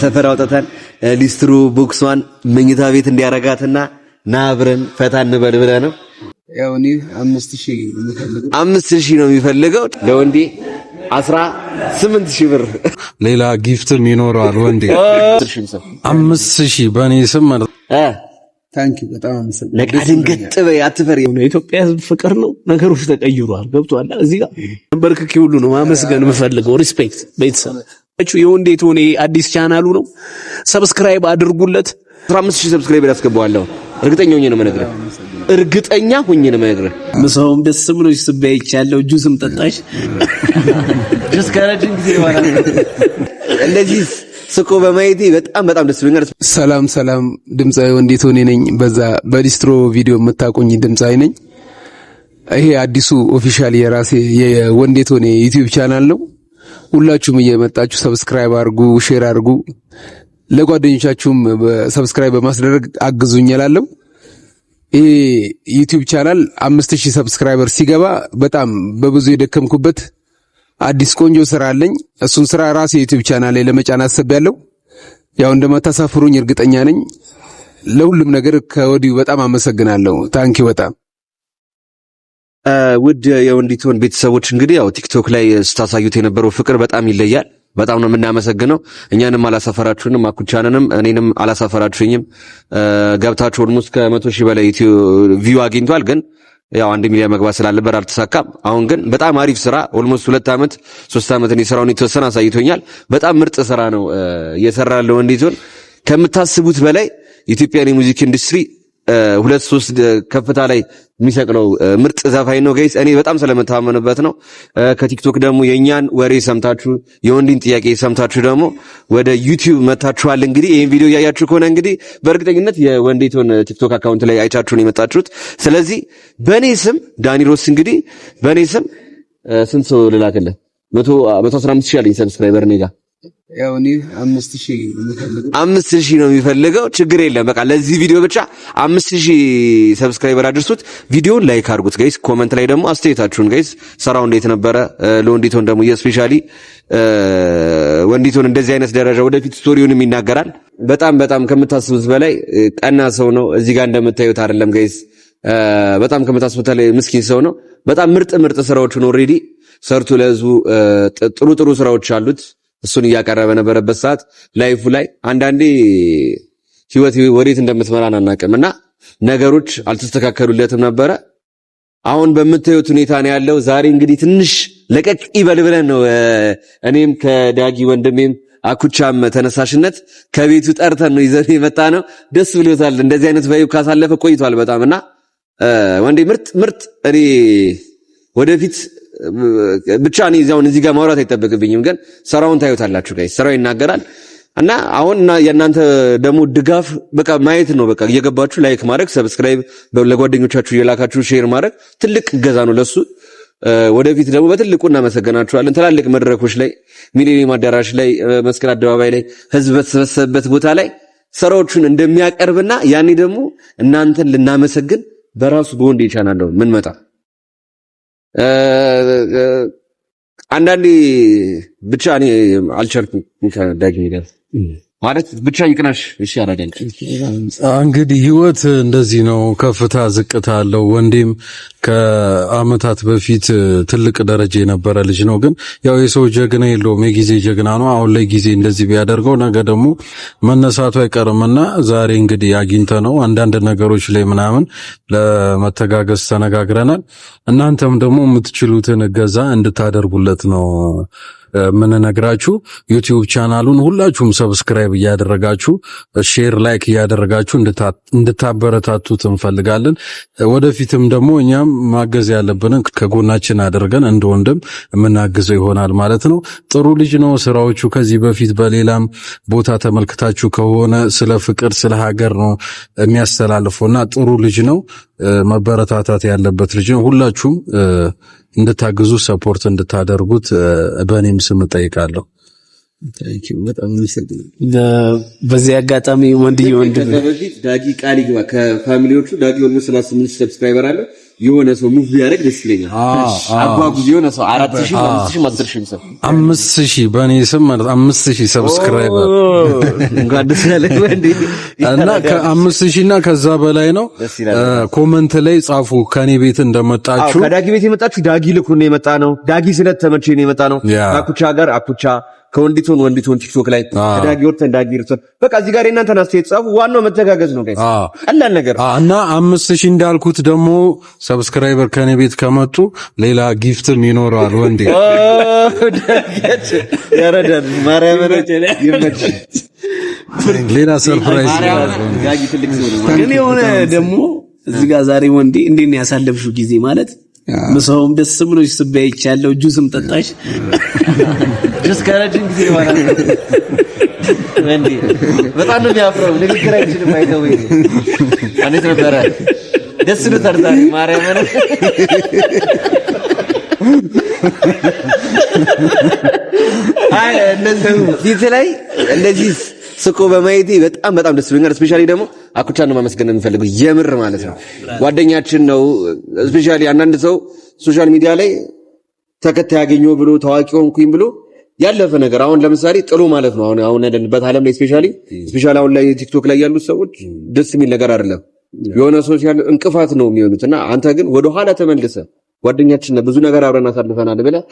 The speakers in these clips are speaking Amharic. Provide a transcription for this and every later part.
ሰፈር አውጥተን ሊስትሮ ቦክሷን መኝታ ቤት እንዲያረጋትና ናብረን ፈታ እንበል ብለህ ነው። ያው እኔ 5000 ነው የሚፈልገው ለወንዴ 18000 ብር ሌላ ጊፍትም ይኖረዋል። ወንዴ 5000 በኔ ስም ማለት ታንኪ በጣም አመሰግናለሁ። ለቃድን ገጥበ አትፈሪ። የኢትዮጵያ ሕዝብ ፍቅር ነው። ነገሮች ተቀይሯል። ገብቷል። እዚህ ጋር በርክኪ ሁሉ ነው ማመስገን የምፈልገው። ሪስፔክት ቤተሰብ የወንዴ ቶኔ አዲስ ቻናሉ ነው። ሰብስክራይብ አድርጉለት። 15000 ሰብስክራይብ ያስገባዋለሁ። እርግጠኛ ሆኜ ነው የምነግርህ። እርግጠኛ ሆኜ ነው የምነግርህ። ምሳውም ደስ ብሎሽ ስበይቻለሁ። ጁስም ጠጣሽ። ጁስ ከረጅም ጊዜ በኋላ እንደዚህ ስቆ በማየቴ በጣም ደስ ብሎኛል። ሰላም ድምጻዊ ወንዴ ቶኔ ነኝ። በዛ በሊስትሮ ቪዲዮ የምታቆኝ ድምጻዊ ነኝ። ይሄ አዲሱ ኦፊሻል የራሴ የወንዴ ቶኔ ዩቲዩብ ቻናል ነው። ሁላችሁም እየመጣችሁ ሰብስክራይብ አድርጉ፣ ሼር አድርጉ። ለጓደኞቻችሁም ሰብስክራይብ በማስደረግ አግዙኝ እላለሁ። ይሄ ዩቲዩብ ቻናል 5000 ሰብስክራይበር ሲገባ በጣም በብዙ የደከምኩበት አዲስ ቆንጆ ስራ አለኝ። እሱን ስራ ራሴ ዩቲዩብ ቻናል ላይ ለመጫን አስቤያለሁ። ያው እንደማታሳፍሩኝ እርግጠኛ ነኝ። ለሁሉም ነገር ከወዲሁ በጣም አመሰግናለሁ። ታንኪ በጣም ውድ የወንዲቶን ቤተሰቦች እንግዲህ ያው ቲክቶክ ላይ ስታሳዩት የነበረው ፍቅር በጣም ይለያል። በጣም ነው የምናመሰግነው። እኛንም አላሳፈራችሁንም፣ አኩቻንንም እኔንም አላሳፈራችሁኝም። ገብታችሁ ኦልሞስት ከ100,000 በላይ ቪው አግኝቷል። ግን ያው 1 ሚሊዮን መግባት ስላለበት አልተሳካም። አሁን ግን በጣም አሪፍ ስራ ኦልሞስት 2 ዓመት 3 ዓመት እኔ ስራውን የተወሰነ አሳይቶኛል። በጣም ምርጥ ስራ ነው እየሰራ ያለው ወንዲቶን። ከምታስቡት በላይ የኢትዮጵያን የሙዚክ ኢንዱስትሪ 2-3 ከፍታ ላይ የሚሰቅለው ምርጥ ዘፋኝ ነው ጋይስ። እኔ በጣም ስለመተማመንበት ነው። ከቲክቶክ ደግሞ የኛን ወሬ ሰምታችሁ የወንዲን ጥያቄ ሰምታችሁ ደግሞ ወደ ዩቲዩብ መታችኋል። እንግዲህ ይሄን ቪዲዮ ያያችሁ ከሆነ እንግዲህ በእርግጠኝነት የወንዲቶን ቲክቶክ አካውንት ላይ አይታችሁ ነው የመጣችሁት። ስለዚህ በኔ ስም ዳኒሮስ እንግዲህ በኔ ስም ስንት ሰው ልላክልህ? 115,000 አለኝ ሰብስክራይበር እኔ ጋር። ያው እኔ 5000 ነው የሚፈልገው። ችግር የለም በቃ ለዚህ ቪዲዮ ብቻ 5000 ሰብስክራይበር አድርሱት። ቪዲዮውን ላይክ አድርጉት ጋይስ። ኮሜንት ላይ ደግሞ አስተያየታችሁን ጋይስ፣ ስራው እንዴት ነበረ? ለወንዲቶን ደግሞ የስፔሻሊ ወንዲቶን እንደዚህ አይነት ደረጃ ወደፊት ስቶሪውንም ይናገራል። በጣም ከምታስቡት በላይ ቀና ሰው ነው። እዚህ ጋር እንደምታዩት አይደለም ጋይስ። በጣም ከምታስቡት በላይ ምስኪን ሰው ነው። በጣም ምርጥ ስራዎችን ኦሬዲ ሰርቶ ለህዝቡ ጥሩ ስራዎች አሉት። እሱን እያቀረበ ነበረበት ሰዓት ላይፉ ላይ አንዳንዴ ህይወት ወዴት እንደምትመራን አናውቅምና ነገሮች አልተስተካከሉለትም ነበረ። አሁን በምታዩት ሁኔታ ነው ያለው። ዛሬ እንግዲህ ትንሽ ለቀቅ ይበል ብለን ነው እኔም ከዳጊ ወንድሜም አኩቻም ተነሳሽነት ከቤቱ ጠርተን ነው ይዘን የመጣ ነው። ደስ ብሎታል። እንደዚህ አይነት ቫይብ ካሳለፈ ቆይቷል በጣምና ወንዴ ምርጥ እኔ ወደፊት ብቻ እኔ እዚህ ጋር ማውራት አይጠበቅብኝም። ግን ስራውን ታዩታላችሁ ጋይስ። ስራው ይናገራል እና አሁን የእናንተ ደግሞ ድጋፍ በቃ ማየት ነው። በቃ እየገባችሁ ላይክ ማድረግ፣ ሰብስክራይብ ለጓደኞቻችሁ እየላካችሁ ሼር ማድረግ ትልቅ እገዛ ነው ለሱ። ወደፊት ደግሞ በትልቁ እናመሰግናችኋለን። ትላልቅ መድረኮች ላይ ሚሊኒየም አዳራሽ ላይ መስቀል አደባባይ ላይ ህዝብ በተሰበሰበበት ቦታ ላይ ስራዎቹን እንደሚያቀርብና ያኔ ደግሞ እናንተን ልናመሰግን በራሱ በወንዴ ቻናል ነው ምን መጣ አንዳንዴ ብቻ እኔ አልቻልኩም ዳጊ ማለት ብቻ ይቅናሽ። እሺ አራዳኝ እንግዲህ ህይወት እንደዚህ ነው፣ ከፍታ ዝቅታ አለው። ወንዴም ከአመታት በፊት ትልቅ ደረጃ የነበረ ልጅ ነው። ግን ያው የሰው ጀግና የለውም፣ የጊዜ ጀግና ነው። አሁን ላይ ጊዜ እንደዚህ ቢያደርገው ነገ ደግሞ መነሳቱ አይቀርምና ዛሬ እንግዲህ አግኝተ ነው አንዳንድ ነገሮች ላይ ምናምን ለመተጋገዝ ተነጋግረናል። እናንተም ደግሞ የምትችሉትን እገዛ እንድታደርጉለት ነው ምን ነግራችሁ። ዩቲዩብ ቻናሉን ሁላችሁም ሰብስክራይብ እያደረጋችሁ ሼር ላይክ እያደረጋችሁ እንድታበረታቱት እንፈልጋለን። ወደፊትም ደግሞ እኛም ማገዝ ያለብንን ከጎናችን አድርገን እንደ ወንድም የምናግዘው ይሆናል ማለት ነው። ጥሩ ልጅ ነው። ስራዎቹ ከዚህ በፊት በሌላም ቦታ ተመልክታችሁ ከሆነ ስለ ፍቅር ስለ ሀገር ነው የሚያስተላልፈውና ጥሩ ልጅ ነው። መበረታታት ያለበት ልጅ ነው። ሁላችሁም እንድታግዙ ሰፖርት እንድታደርጉት በእኔም ስም ጠይቃለሁ። በዚህ አጋጣሚ ወንድዬ በፊት ዳጊ ቃል ይግባ ከፋሚሊዎቹ ዳጊ ወልሞ 38 ሰብስክራይበር አለ። የሆነ ሰው ሙቭ ቢያደርግ ደስ ይለኛል። አጓጉዝ የሆነ ሰው 4000 5000 10,000 ሰው 5000 በእኔ ስም ማለት 5000 ሰብስክራይበር እንኳን ደስ ያለህ ወንዴ። እና ከ5000 እና ከዛ በላይ ነው። ኮመንት ላይ ጻፉ ከኔ ቤት እንደመጣችሁ። ከዳጊ ቤት የመጣችሁ ዳጊ ልኩን ነው የመጣ ነው። ዳጊ ስለተመቸኝ ነው የመጣ ነው። አኩቻ ጋር አኩቻ ከወንዲቶን ቲክቶክ ላይ ከዳጊ ወርተን ዳጊ ርተን በቃ እዚህ ጋር እናንተ ናችሁ የተጻፉ። ዋናው መተጋገዝ ነው ጋይስ፣ ቀላል ነገር እና 5000 እንዳልኩት ደግሞ ሰብስክራይበር ከኔ ቤት ከመጡ ሌላ ጊፍትም ይኖራል። ወንዴ ያረዳል ማርያም ይመች ሌላ ሰርፕራይዝ ዳጊ ትልቅ ሰው ነው። ግን የሆነ ደግሞ እዚህ ጋር ዛሬ ወንዴ እንዴት ነው ያሳለፍሽው ጊዜ ማለት ምሳውም ደስ ብሎሽ ስበይቻለሁ፣ ጁስም ጠጣሽ። ጁስ ከረጅም ጊዜ በኋላ ወንዴ በጣም ነው የሚያፍረው። ንግግር አይችልም አይተው ወይ አንተ ነበረ ደስ ነው ተርታሪ ማርያም ነው። አይ እንደዚህ ፊት ላይ እንደዚህ ስቆ በማየቴ በጣም በጣም ደስ ብሎኛል። ስፔሻሊ ደግሞ አኩቻን ነው ማመስገን የምፈልገው የምር ማለት ነው። ጓደኛችን ነው። ስፔሻሊ አንዳንድ ሰው ሶሻል ሚዲያ ላይ ተከታይ ያገኘው ብሎ ታዋቂ ሆንኩኝ ብሎ ያለፈ ነገር አሁን ለምሳሌ ጥሎ ማለት ነው። አሁን ያለንበት ዓለም ላይ ስፔሻሊ አሁን ላይ ቲክቶክ ላይ ያሉት ሰዎች ደስ የሚል ነገር አይደለም። የሆነ ሶሻል እንቅፋት ነው የሚሆኑትና አንተ ግን ወደ ኋላ ተመልሰ ጓደኛችን ነው ብዙ ነገር አብረን አሳልፈናል ብለህ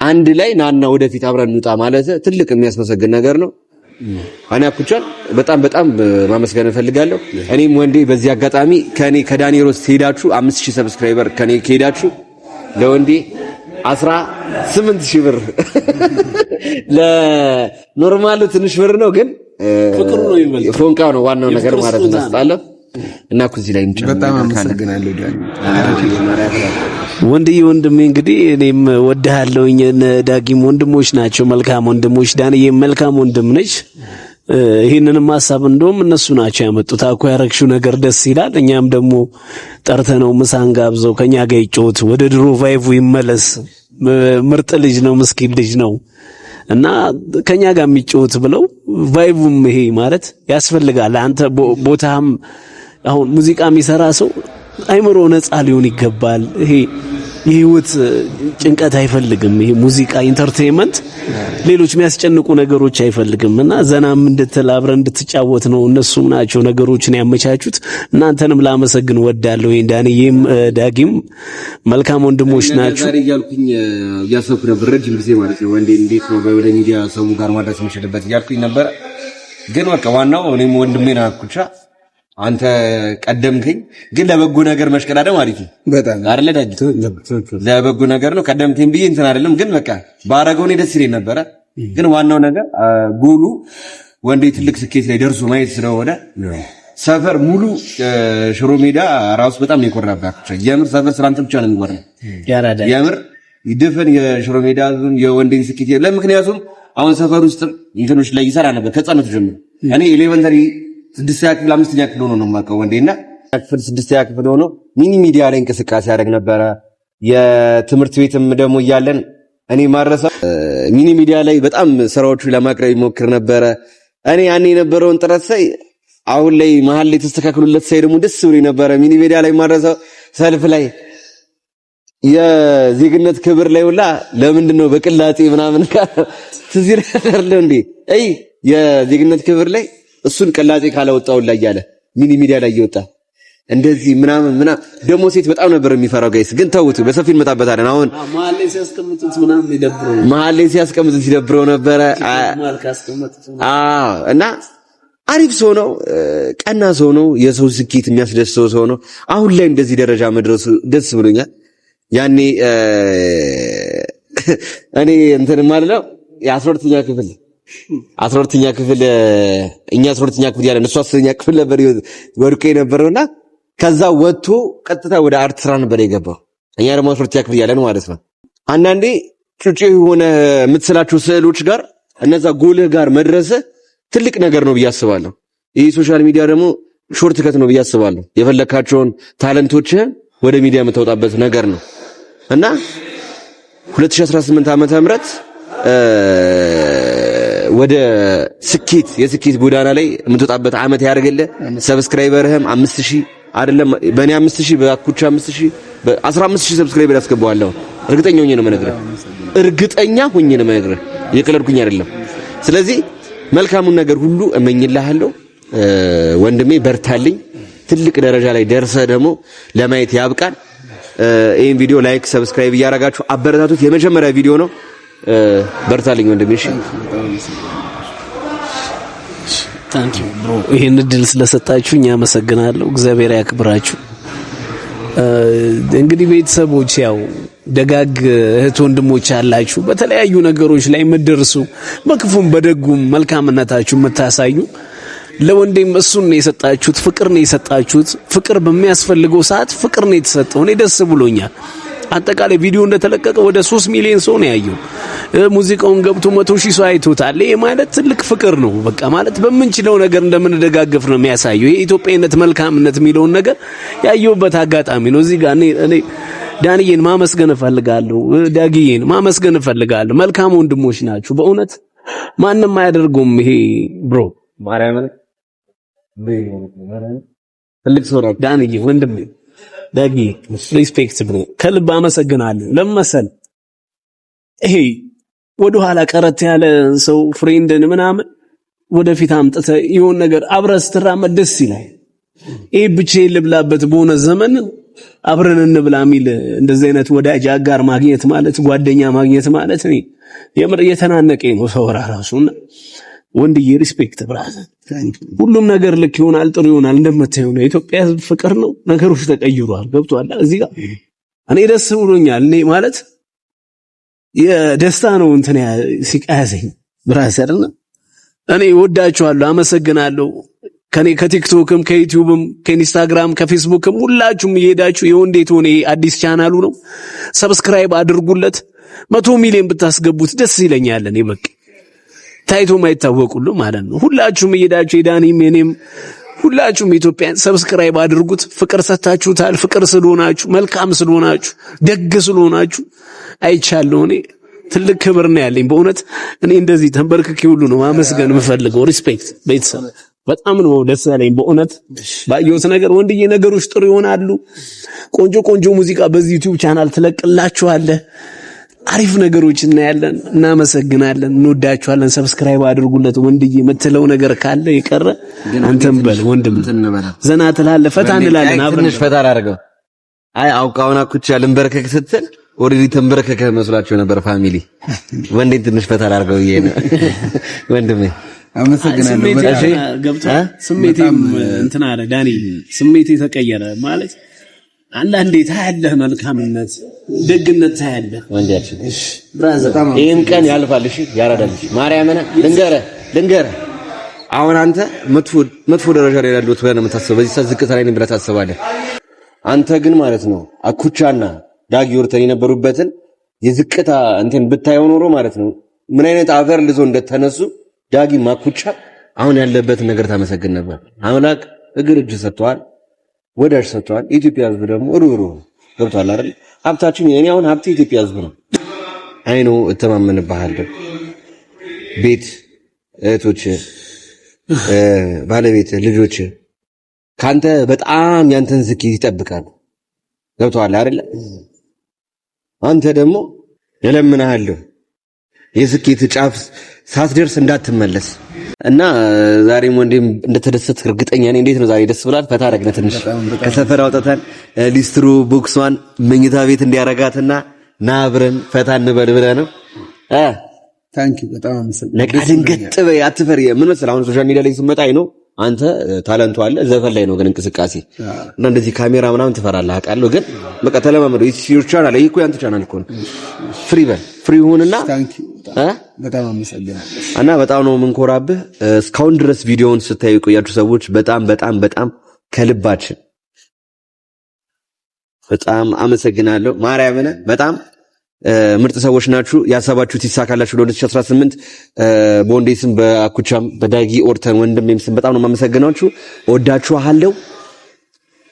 አንድ ላይ ናና ወደፊት አብረን እንውጣ ማለት ትልቅ የሚያስመሰግን ነገር ነው። እኔ አኩቻን በጣም ማመስገን እፈልጋለሁ። እኔም ወንዴ በዚህ አጋጣሚ ከዳኒሮስ ሄዳችሁ 5000 ሰብስክራይበር ከኔ ከሄዳችሁ ለወንዴ 18000 ብር ለኖርማሉ ትንሽ ብር ነው፣ ግን ፍቅሩ ነው ይመልስ ፎንቃ ነው ዋናው ነገር ማለት ነው። ስጣለም እና ኩዚ ላይ በጣም አመሰግናለሁ ዳኒ ወንድዬ ወንድሜ። እንግዲህ እኔም ወድሃለሁኝ። ዳጊም ወንድሞች ናቸው፣ መልካም ወንድሞች። ዳንዬ መልካም ወንድም ነች። ይሄንንም ሐሳብ እንደውም እነሱ ናቸው ያመጡት። አኮ ያረግሽው ነገር ደስ ይላል። እኛም ደግሞ ጠርተነው ምሳን ጋብዘው ከኛ ጋር ይጫወት፣ ወደ ድሮ ቫይቡ ይመለስ። ምርጥ ልጅ ነው፣ ምስኪን ልጅ ነው እና ከኛ ጋር የሚጫወት ብለው ቫይቡም ይሄ ማለት ያስፈልጋል። አንተ ቦታም አሁን ሙዚቃ የሚሰራ ሰው አይምሮ ነፃ ሊሆን ይገባል። ይሄ የህይወት ጭንቀት አይፈልግም። ይሄ ሙዚቃ ኢንተርቴይንመንት ሌሎች የሚያስጨንቁ ነገሮች አይፈልግም እና ዘናም እንድትል አብረን እንድትጫወት ነው። እነሱም ናቸው ነገሮችን ያመቻቹት። እናንተንም ላመሰግን ወዳለሁ። ዳንዬም ዳጊም መልካም ወንድሞች ናቸው። ዛሬ እያልኩኝ እያሰብኩ ነበር ረጅም ጊዜ ማለት ነው ወንዴ እንዴት ነው ወደ ሚዲያ ሰው ጋር ማድረስ የምችልበት እያልኩኝ ነበር። ግን በቃ ዋናው እኔም ወንድሜና አኩቻ አንተ ቀደምከኝ፣ ግን ለበጎ ነገር መሽቀዳደም አሪፍ ነው በጣም አይደለ ዳጊ? ለበጎ ነገር ነው ቀደምከኝ ብዬ እንትን አይደለም፣ ግን በቃ ባረገው እኔ ደስ ይለኝ ነበረ። ግን ዋናው ነገር ጎሉ ወንዴ ትልቅ ስኬት ላይ ደርሶ ማየት ስለሆነ ሰፈር ሙሉ ሽሮ ሜዳ ራሱ በጣም ነው የኮራባችሁ። የምር ሰፈር ስላንተ ብቻ ነው የሚወራው ያራዳ የምር ይደፈን የሽሮ ሜዳ የወንዴን ስኬት ለምክንያቱም አሁን ሰፈር ውስጥ እንትኖች ላይ ይሰራ ነበር ከጻነቱ ጀምሮ። እኔ ኤሌመንተሪ 6ኛ ክፍል 5ኛ ክፍል ሆኖ ነው የማውቀው ወንዴና ክፍል 6ኛ ክፍል ሆኖ ሚኒ ሚዲያ ላይ እንቅስቃሴ ያደርግ ነበረ። የትምህርት ቤትም ደግሞ እያለን እኔ ማረሳ ሚኒ ሚዲያ ላይ በጣም ስራዎቹ ለማቅረብ ይሞክር ነበረ። እኔ ያኔ የነበረውን ጥረት ሳይ አሁን ላይ መሀል ላይ ተስተካክሎለት ሳይ ደግሞ ደስ ብሎኝ ነበረ። ሚኒ ሚዲያ ላይ ማረሳ ሰልፍ ላይ የዜግነት ክብር ላይ ሁላ ለምንድን ነው በቅላጤ ምናምን ትዝር አይደለም እንዴ? አይ የዜግነት ክብር ላይ እሱን ቅላጤ ካላወጣው ላይ ያለ ሚኒ ሚዲያ ላይ ይወጣ እንደዚህ ምናምን ደግሞ ሴት በጣም ነበር የሚፈራው ጋይስ። ግን ተውት፣ በሰፊ እንመጣበታለን። አሁን መሀል ላይ ሲያስቀምጡት ምናምን ይደብረው መሀል ላይ ሲያስቀምጡት ይደብረው ነበረ። እና አሪፍ ሰው ነው፣ ቀና ሰው ነው፣ የሰው ስኬት የሚያስደስተው ሰው ነው። አሁን ላይ እንደዚህ ደረጃ መድረሱ ደስ ብሎኛል። ያኔ እኔ እንትን ማለት ነው የ12ኛ ክፍል እኛ 12ኛ ክፍል ያለን እሱ 10ኛ ክፍል ነበር ወድቆ የነበረውና ከዛ ወጥቶ ቀጥታ ወደ አርት ስራ ነበር የገባው። እኛ ደግሞ 12ኛ ክፍል ያለን ማለት ነው። አንዳንዴ ጩጬ የሆነ የምትስላቸው ስዕሎች ጋር እነዛ ጎልህ ጋር መድረስ ትልቅ ነገር ነው ብዬ አስባለሁ። ይህ ሶሻል ሚዲያ ደግሞ ሾርት ከት ነው ብዬ አስባለሁ። የፈለካቸውን ታለንቶችህን ወደ ሚዲያ የምታወጣበት ነገር ነው እና 2018 ዓመተ ምህረት ወደ የስኬት ጎዳና ላይ የምትወጣበት ዓመት ያደርግልህ። ሰብስክራይበርህም 5000 አይደለም በእኔ 5000 በአኩቻ 5000 በ15000 ሰብስክራይበር ያስገባዋለሁ። እርግጠኛ ሆኜ ነው የምነግርህ። እርግጠኛ ሆኜ ነው የምነግርህ። የቀለድኩኝ አይደለም። ስለዚህ መልካሙን ነገር ሁሉ እመኝልሃለሁ ወንድሜ፣ በርታልኝ። ትልቅ ደረጃ ላይ ደርሰህ ደግሞ ለማየት ያብቃል። ይሄን ቪዲዮ ላይክ፣ ሰብስክራይብ እያደረጋችሁ አበረታቱት። የመጀመሪያ ቪዲዮ ነው። በርታልኝ ወንድሜ። እሺ ታንክ ዩ ብሮ፣ ይሄን እድል ስለሰጣችሁኝ አመሰግናለሁ። እግዚአብሔር ያክብራችሁ። እንግዲህ ቤተሰቦች ያው ደጋግ እህት ወንድሞች ያላችሁ በተለያዩ ነገሮች ላይ የምትደርሱ በክፉም በደጉም መልካምነታችሁ የምታሳዩ ለወንዴም እሱን ነው የሰጣችሁት፣ ፍቅር ነው የሰጣችሁት። ፍቅር በሚያስፈልገው ሰዓት ፍቅር ነው የተሰጠው። እኔ ደስ ብሎኛል። አጠቃላይ ቪዲዮ እንደተለቀቀ ወደ 3 ሚሊዮን ሰው ነው ያየው። ሙዚቃውን ገብቶ 100,000 ሰው አይቶታል። ይሄ ማለት ትልቅ ፍቅር ነው። በቃ ማለት በምንችለው ነገር እንደምንደጋገፍ ነው የሚያሳየው። የኢትዮጵያዊነት መልካምነት የሚለውን ነገር ያየውበት አጋጣሚ ነው። እዚህ ጋር እኔ ዳንዬን ማመስገን እፈልጋለሁ፣ ዳጊዬን ማመስገን እፈልጋለሁ። መልካም ወንድሞች ናችሁ በእውነት ማንም አያደርገውም። ይሄ ብሮ ማርያም ትልቅ ሰው ነው ዳንዬ ወንድሜ። ዳጊ ሪስፔክት ብሮ ከልብ አመሰግናለሁ። ለመሰል ይሄ ወደ ኋላ ቀረት ያለ ሰው ፍሬንድን ምናምን ወደፊት አምጥተ ይሁን ነገር አብረህ ስትራመድ ደስ ይላል። ይሄ ብቻዬን ልብላበት በሆነ ዘመን አብረን እንብላ የሚል እንደዚህ አይነት ወዳጅ አጋር ማግኘት ማለት ጓደኛ ማግኘት ማለት ነው የምር እየተናነቀኝ ነው ሰው ራሱና ወንድዬ ሪስፔክት ብራዘር። ሁሉም ነገር ልክ ይሆናል፣ ጥሩ ይሆናል። እንደምታየው ነው የኢትዮጵያ ሕዝብ ፍቅር ነው። ነገሮች ተቀይሯል። ገብቷል። እዚህ ጋር እኔ ደስ ብሎኛል። እኔ ማለት የደስታ ነው እንትን ሲቃያዘኝ ብራዘር እና እኔ ወዳችኋለሁ፣ አመሰግናለሁ። ከኔ ከቲክቶክም ከዩቲዩብም ከኢንስታግራም ከፌስቡክም ሁላችሁም እየሄዳችሁ የወንዴት ሆነ አዲስ ቻናሉ ነው ሰብስክራይብ አድርጉለት። 100 ሚሊዮን ብታስገቡት ደስ ይለኛል። እኔ በቃ ታይቶ ማይታወቁሉ ማለት ነው። ሁላችሁም እየሄዳችሁ የዳኒም የኔም ሁላችሁም ኢትዮጵያን ሰብስክራይብ አድርጉት። ፍቅር ሰጣችሁታል። ፍቅር ስለሆናችሁ፣ መልካም ስለሆናችሁ፣ ደግ ስለሆናችሁ አይቻለሁ። እኔ ትልቅ ክብር ነው ያለኝ በእውነት። እኔ እንደዚህ ተንበርክኬ ሁሉ ነው ማመስገን የምፈልገው። ሪስፔክት ቤተሰብ በጣም ነው ደስ ያለኝ በእውነት ባየሁት ነገር። ወንድዬ ነገሮች ጥሩ ይሆናሉ። ቆንጆ ቆንጆ ሙዚቃ በዚህ ዩቲዩብ ቻናል ትለቅላችኋለህ። አሪፍ ነገሮች እናያለን። እናመሰግናለን። እንወዳችኋለን። ሰብስክራይብ አድርጉለት። ወንድዬ የምትለው ነገር ካለ የቀረ አንተም በል ወንድም ዘና ትላለህ። ፈታ እንላለን አብረን። ትንሽ ፈታ አድርገው። አይ አውቃውና ኩቻ ልንበርከክ ስትል ኦሬዲ ተንበርከከ መስሏቸው ነበር ፋሚሊ። ወንዴን ትንሽ ፈታ አድርገው ይሄ ነው ወንድሜ። አመሰግናለሁ። ስሜቴም እንትና አለ ዳኒ፣ ስሜቴ ተቀየረ ማለት አንዳንዴ ታያለህ፣ መልካምነት ደግነት ታያለህ። ወንጃችን እሺ ብራዘር፣ ይሄን ቀን ያልፋል። እሺ ያራዳልሽ ማርያምን ልንገርህ አሁን አንተ መጥፎ ደረጃ ላይ ያለሁት ብለህ ነው የምታስበው። በዚህ ሰዓት ዝቅታ ላይ ነኝ ብለህ ታስባለህ። አንተ ግን ማለት ነው አኩቻና ዳጊ ወርተን የነበሩበትን የዝቅታ እንትን ብታየው ኖሮ ማለት ነው ምን አይነት አፈር ልዞ እንደተነሱ ዳጊ ማኩቻ አሁን ያለበትን ነገር ታመሰግን ነበር። አምላክ እግር እጅ ሰጥቷል፣ ወዳጅ ሰጥቷል። ኢትዮጵያ ሕዝብ ደግሞ ሩሩ ገብቷል አይደል? ሀብታችን እኔ አሁን ሀብቴ ኢትዮጵያ ሕዝብ ነው። አይኖ እተማመንብሃለሁ። ቤት፣ እህቶች፣ ባለቤት፣ ልጆች ካንተ በጣም ያንተን ዝቂት ይጠብቃሉ። ገብቷል አይደል? አንተ ደግሞ እለምንሃለሁ የስኬት ጫፍ ሳትደርስ እንዳትመለስ እና ዛሬም ወንድም እንደተደሰትክ እርግጠኛ ነኝ። እንዴት ነው ዛሬ ደስ ብሏል? ፈታ አደረግነ ትንሽ ከሰፈር አውጥተን ሊስትሩ ቦክስዋን መኝታ ቤት እንዲያረጋትና ና አብረን ፈታ እንበል ብለህ ነው። ታንኪ በጣም አመሰግናለሁ። ነቃድን ገጥ በይ አትፈሪ። ምን መሰለህ አሁን ሶሻል ሚዲያ ላይ ስመጣ ነው አንተ ታለንቱ አለ ዘፈን ላይ ነው ግን እንቅስቃሴ እና እንደዚህ ካሜራ ምናምን ትፈራለህ አውቃለሁ። ግን በቃ ተለማመደው። ዩቲዩብ ቻናል ይሄ እኮ ያንተ ቻናል እኮ ነው። ፍሪ በል ፍሪ ሁንና በጣም አመሰግናለሁ እና በጣም ነው የምንኮራብህ። እስካሁን ድረስ ቪዲዮውን ስታዩ ቆያችሁ ሰዎች በጣም በጣም በጣም ከልባችን በጣም አመሰግናለሁ። ማርያምን በጣም ምርጥ ሰዎች ናችሁ። ያሳባችሁት ይሳካላችሁ ለ2018 በወንዴ ስም በአኩቻም በዳጊ ኦርተን ወንድሜም ስም በጣም ነው የማመሰግናችሁ። እወዳችኋለሁ።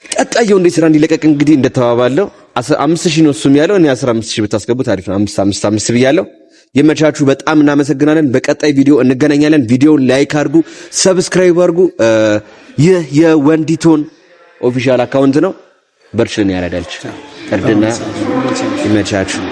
ቀጣይ ወንዴ ስራ እንዲለቀቅ እንግዲህ እንደተባባለው 5000 ነው እሱም ያለው እኔ 15000 ብታስገቡት አሪፍ ነው። 5 ብያለሁ። የመቻችሁ በጣም እናመሰግናለን። በቀጣይ ቪዲዮ እንገናኛለን። ቪዲዮውን ላይክ አድርጉ፣ ሰብስክራይብ አድርጉ። ይህ የወንዲቶን ኦፊሻል አካውንት ነው። በርችልን ያረዳልች እርድና ይመቻችሁ።